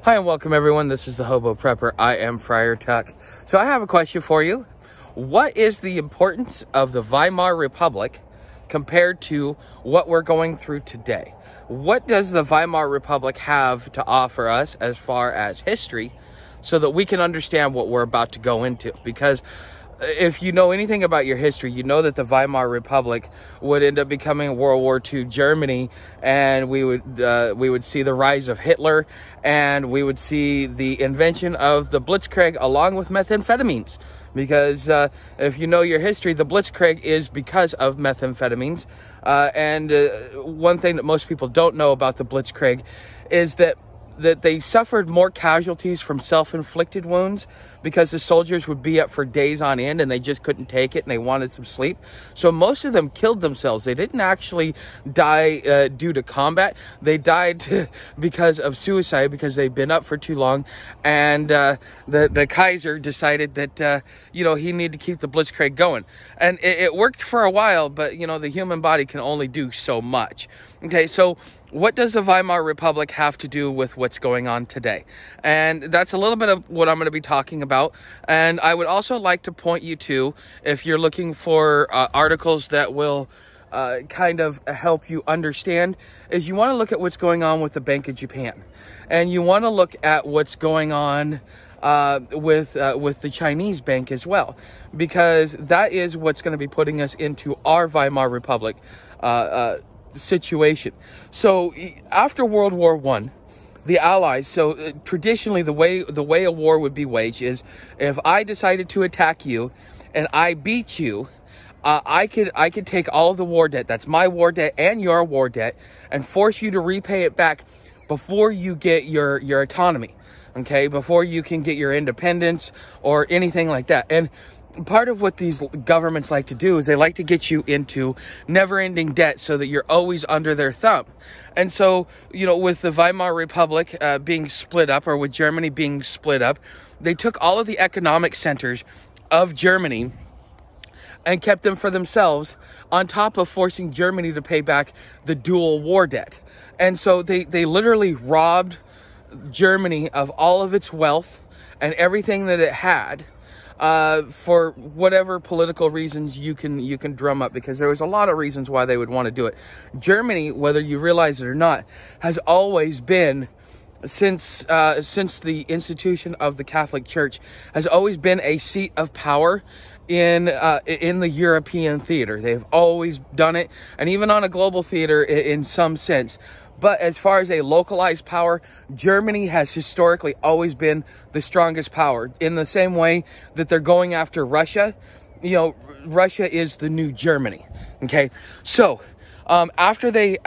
Hi and welcome everyone. This is the Hobo Prepper. I am Friar Tuck. So I have a question for you. What is the importance of the Weimar Republic compared to what we're going through today? What does the Weimar Republic have to offer us as far as history so that we can understand what we're about to go into? Because if you know anything about your history, you know that the Weimar Republic would end up becoming World War II Germany, and we would see the rise of Hitler, and we would see the invention of the Blitzkrieg along with methamphetamines. Because if you know your history, the Blitzkrieg is because of methamphetamines. And one thing that most people don't know about the Blitzkrieg is that they suffered more casualties from self-inflicted wounds because the soldiers would be up for days on end and they just couldn't take it and they wanted some sleep. So most of them killed themselves. They didn't actually die due to combat. They died because of suicide, because they'd been up for too long. And the Kaiser decided that, he needed to keep the Blitzkrieg going. And it worked for a while, but, the human body can only do so much. Okay, so what does the Weimar Republic have to do with what's going on today? And that's a little bit of what I'm going to be talking about. And I would also like to point you to, if you're looking for articles that will kind of help you understand, is you want to look at what's going on with the Bank of Japan. And you want to look at what's going on with the Chinese bank as well, because that is what's going to be putting us into our Weimar Republic situation. So after World War I, the Allies, so traditionally the way a war would be waged is, if I decided to attack you and I beat you, I could take all of the war debt, that's my war debt and your war debt, and force you to repay it back before you get your autonomy, okay, before you can get your independence or anything like that. And part of what these governments like to do is they like to get you into never-ending debt so that you're always under their thumb. And so, with the Weimar Republic being split up, or with Germany being split up, they took all of the economic centers of Germany and kept them for themselves, on top of forcing Germany to pay back the dual war debt. And so they literally robbed Germany of all of its wealth and everything that it had, for whatever political reasons you can drum up, because there was a lot of reasons why they would want to do it. Germany, whether you realize it or not, has always been, since the institution of the Catholic Church, has always been a seat of power in the European theater. They've always done it, and even on a global theater in some sense. But as far as a localized power, Germany has historically always been the strongest power. In the same way that they're going after Russia, Russia is the new Germany. Okay, so after they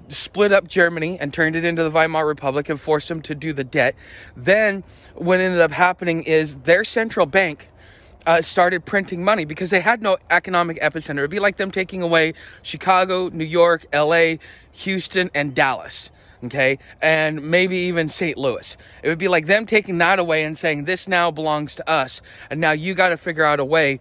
split up Germany and turned it into the Weimar Republic and forced them to do the debt, then what ended up happening is their central bank started printing money, because they had no economic epicenter. It'd be like them taking away Chicago, New York, LA, Houston, and Dallas, okay? And maybe even St. Louis. It would be like them taking that away and saying, this now belongs to us, and now you got to figure out a way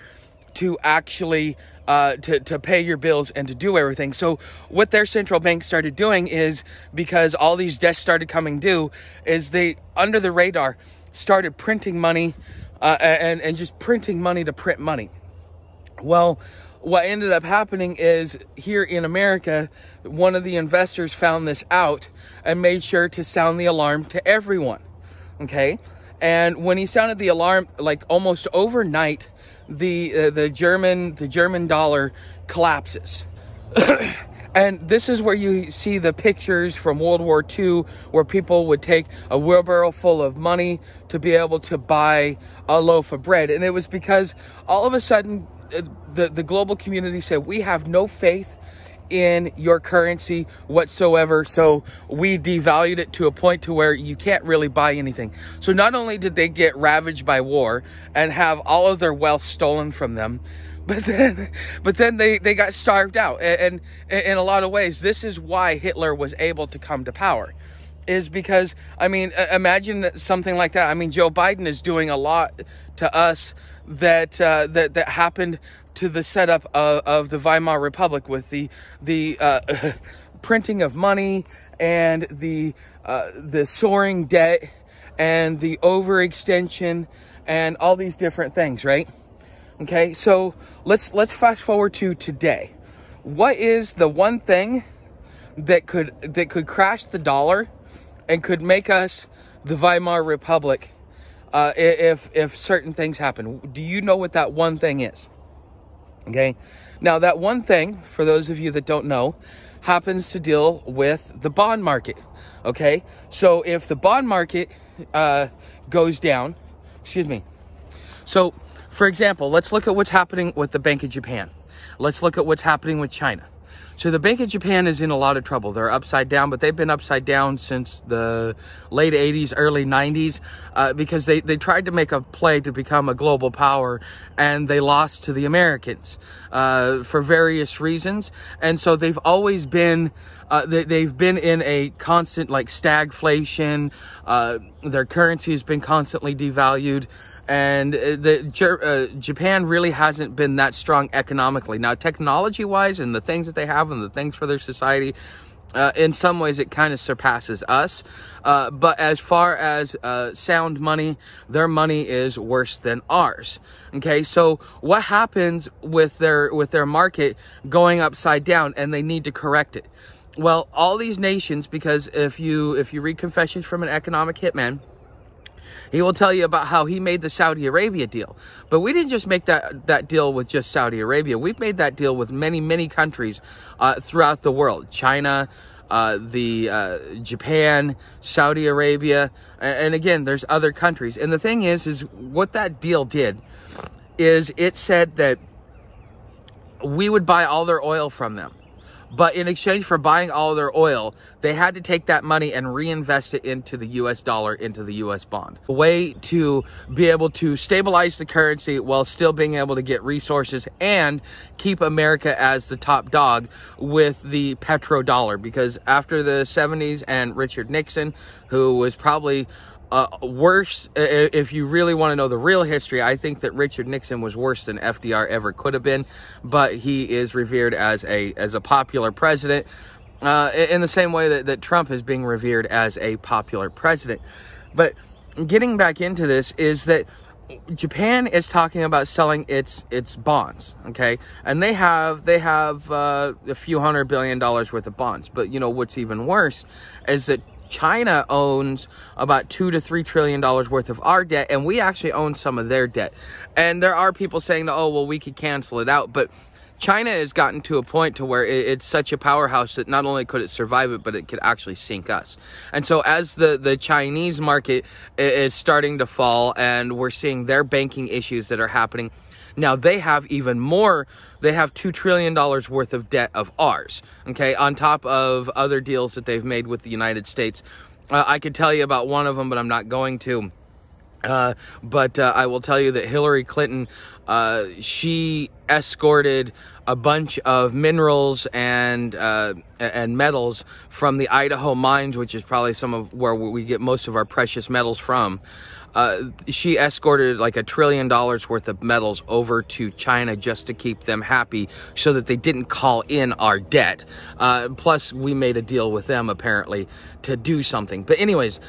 to actually to pay your bills and to do everything. So what their central bank started doing is, because all these debts started coming due, is they, under the radar, started printing money, and just printing money to print money. Well, what ended up happening is, here in America, one of the investors found this out and made sure to sound the alarm to everyone, okay? And when he sounded the alarm, like almost overnight, the German dollar collapses. And this is where you see the pictures from World War II, where people would take a wheelbarrow full of money to be able to buy a loaf of bread. And it was because all of a sudden the global community said, we have no faith in your currency whatsoever, so we devalued it to a point to where you can't really buy anything. So not only did they get ravaged by war and have all of their wealth stolen from them, but then they got starved out. And in a lot of ways, this is why Hitler was able to come to power, is because, I mean, imagine something like that. I mean, Joe Biden is doing a lot to us that happened to the setup of the Weimar Republic, with the printing of money and the soaring debt and the overextension and all these different things, right? Okay, so let's fast forward to today. What is the one thing that could crash the dollar and could make us the Weimar Republic if certain things happen? Do you know what that one thing is? Okay, now that one thing, for those of you that don't know, happens to deal with the bond market. Okay, so if the bond market goes down, so for example, let's look at what's happening with the Bank of Japan. Let's look at what's happening with China. So the Bank of Japan is in a lot of trouble. They're upside down, but they've been upside down since the late 80s, early 90s, because they tried to make a play to become a global power, and they lost to the Americans for various reasons. And so they've always been, they've been in a constant like stagflation. Their currency has been constantly devalued. And Japan really hasn't been that strong economically. Now, technology-wise, and the things that they have and the things for their society, in some ways it kind of surpasses us. But as far as sound money, their money is worse than ours. Okay, so what happens with their market going upside down, and they need to correct it? Well, all these nations, because if you read Confessions from an Economic Hitman, he will tell you about how he made the Saudi Arabia deal. But we didn't just make that deal with just Saudi Arabia. We've made that deal with many, many countries throughout the world. China, Japan, Saudi Arabia, and again, there's other countries. And the thing is what that deal did is it said that we would buy all their oil from them. But in exchange for buying all their oil, they had to take that money and reinvest it into the US dollar, into the US bond. A way to be able to stabilize the currency while still being able to get resources and keep America as the top dog with the petrodollar. Because after the 70s and Richard Nixon, who was probably worse, if you really want to know the real history, I think that Richard Nixon was worse than FDR ever could have been, but he is revered as a popular president, in the same way that Trump is being revered as a popular president. But getting back into this is that Japan is talking about selling its bonds, okay? And they have a few $100 billion worth of bonds. But you know what's even worse is that China owns about $2 to $3 trillion worth of our debt, and we actually own some of their debt. And there are people saying, oh, well, we could cancel it out. But China has gotten to a point to where it's such a powerhouse that not only could it survive it, but it could actually sink us. And so as the Chinese market is starting to fall, and we're seeing their banking issues that are happening, now they have even more. They have $2 trillion worth of debt of ours, okay, on top of other deals that they've made with the United States. I could tell you about one of them, but I'm not going to. But I will tell you that Hillary Clinton, she escorted a bunch of minerals and metals from the Idaho mines, which is probably some of where we get most of our precious metals from. She escorted like $1 trillion worth of metals over to China just to keep them happy so that they didn't call in our debt. Plus, we made a deal with them, apparently, to do something. But anyways,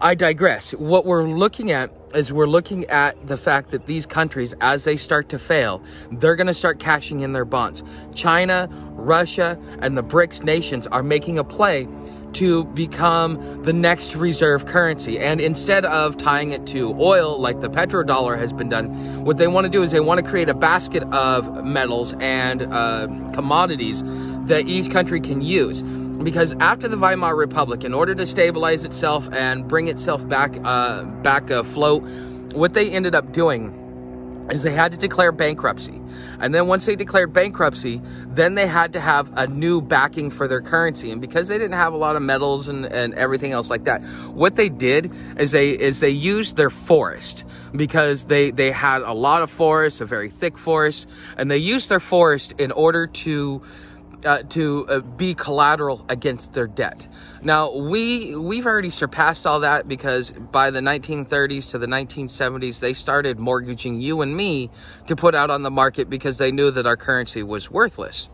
I digress. What we're looking at is we're looking at the fact that these countries, as they start to fail, they're going to start cashing in their bonds. China, Russia, and the BRICS nations are making a play to become the next reserve currency. And instead of tying it to oil like the petrodollar has been done, what they want to do is they want to create a basket of metals and commodities that each country can use. Because after the Weimar Republic, in order to stabilize itself and bring itself back afloat, what they ended up doing is they had to declare bankruptcy. And then once they declared bankruptcy, then they had to have a new backing for their currency. And because they didn't have a lot of metals and everything else like that, what they did is they used their forest, because they had a lot of forest, a very thick forest, and they used their forest in order to be collateral against their debt. Now, we've already surpassed all that, because by the 1930s to the 1970s, they started mortgaging you and me to put out on the market because they knew that our currency was worthless.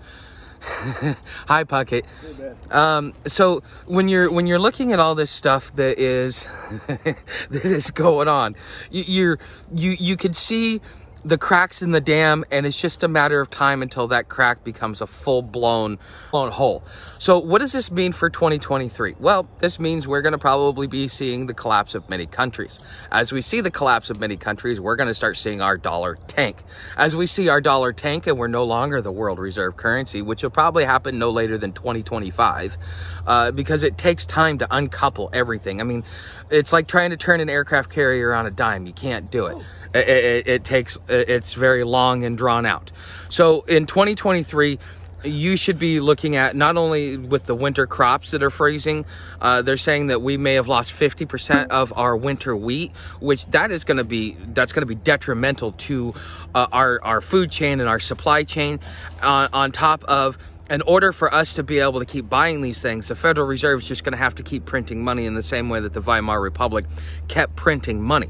Hi, Pocket. So when you're looking at all this stuff that is that is going on, you could see the cracks in the dam, and it's just a matter of time until that crack becomes a full-blown hole. So what does this mean for 2023? Well, this means we're going to probably be seeing the collapse of many countries. As we see the collapse of many countries, we're going to start seeing our dollar tank. As we see our dollar tank and we're no longer the world reserve currency, which will probably happen no later than 2025, because it takes time to uncouple everything. I mean, it's like trying to turn an aircraft carrier on a dime. You can't do it. It's very long and drawn out. So in 2023, you should be looking at, not only with the winter crops that are freezing, they're saying that we may have lost 50% of our winter wheat, which that's going to be detrimental to our food chain and our supply chain. On top of, in order for us to be able to keep buying these things, the Federal Reserve is just going to have to keep printing money in the same way that the Weimar Republic kept printing money.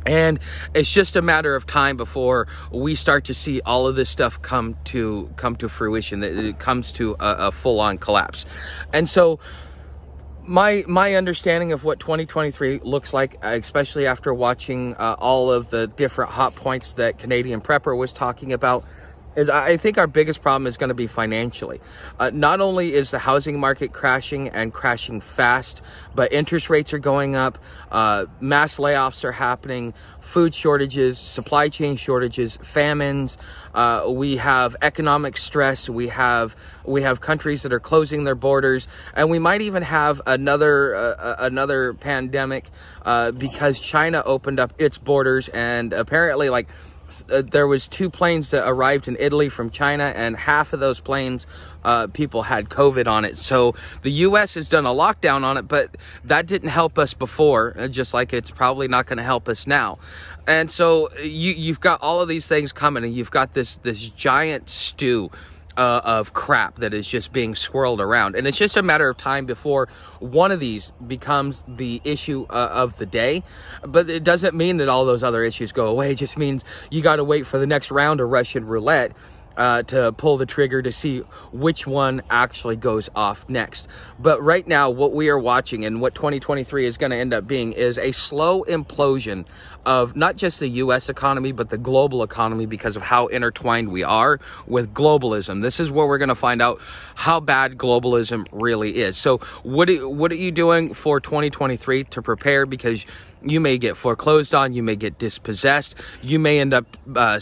And it's just a matter of time before we start to see all of this stuff come to fruition, that it comes to a full-on collapse. And so my understanding of what 2023 looks like, especially after watching all of the different hot points that Canadian Prepper was talking about, is I think our biggest problem is going to be financially. Not only is the housing market crashing and crashing fast, but interest rates are going up, mass layoffs are happening, food shortages, supply chain shortages, famines. We have economic stress. We have countries that are closing their borders, and we might even have another pandemic because China opened up its borders, and apparently, like, there was 2 planes that arrived in Italy from China, and half of those planes, people had COVID on it. So the U.S. has done a lockdown on it, but that didn't help us before, just like it's probably not going to help us now. And so you've got all of these things coming, and you've got this giant stew of crap that is just being swirled around, and it's just a matter of time before one of these becomes the issue of the day. But it doesn't mean that all those other issues go away. It just means you got to wait for the next round of Russian roulette to pull the trigger to see which one actually goes off next. But right now, what we are watching and what 2023 is going to end up being is a slow implosion of not just the U.S. economy, but the global economy, because of how intertwined we are with globalism. This is where we're going to find out how bad globalism really is. So what are you doing for 2023 to prepare? Because you may get foreclosed on, you may get dispossessed, you may end up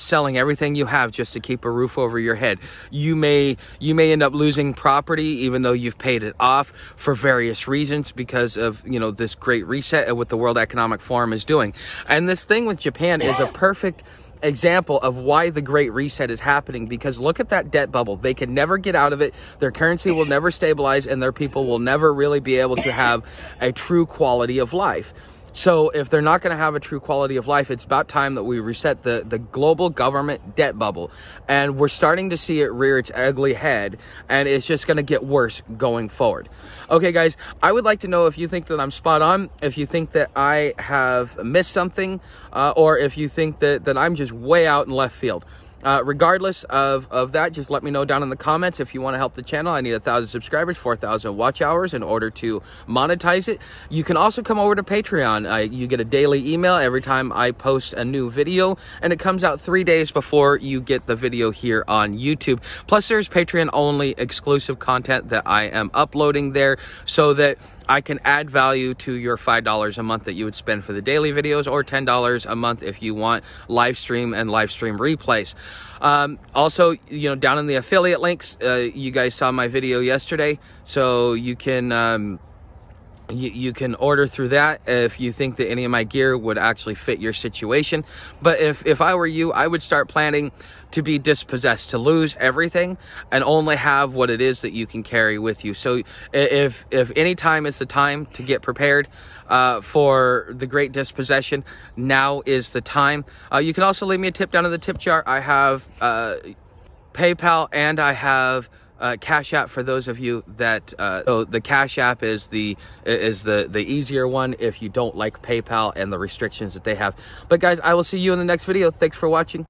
selling everything you have just to keep a roof over your head. You may end up losing property even though you've paid it off for various reasons, because of, you know, this great reset and what the World Economic Forum is doing. And this thing with Japan is a perfect example of why the Great Reset is happening, because look at that debt bubble. They can never get out of it. Their currency will never stabilize, and their people will never really be able to have a true quality of life. So if they're not going to have a true quality of life, it's about time that we reset the global government debt bubble. And we're starting to see it rear its ugly head, and it's just going to get worse going forward. Okay, guys, I would like to know if you think that I'm spot on, if you think that I have missed something, or if you think that I'm just way out in left field. Regardless of that, just let me know down in the comments. If you want to help the channel, I need 1,000 subscribers, 4,000 watch hours in order to monetize it. You can also come over to Patreon. You get a daily email every time I post a new video, and it comes out 3 days before you get the video here on YouTube. Plus, there's Patreon only exclusive content that I am uploading there, so that I can add value to your $5 a month that you would spend for the daily videos, or $10 a month if you want live stream and live stream replays. Also, you know, down in the affiliate links, you guys saw my video yesterday, so you can you can order through that if you think that any of my gear would actually fit your situation. But if I were you, I would start planning to be dispossessed, to lose everything and only have what it is that you can carry with you. So if any time is the time to get prepared for the great dispossession, now is the time. You can also leave me a tip down in the tip jar. I have PayPal, and I have CashApp for those of you that so the CashApp is the easier one if you don't like PayPal and the restrictions that they have. But guys, I will see you in the next video. Thanks for watching.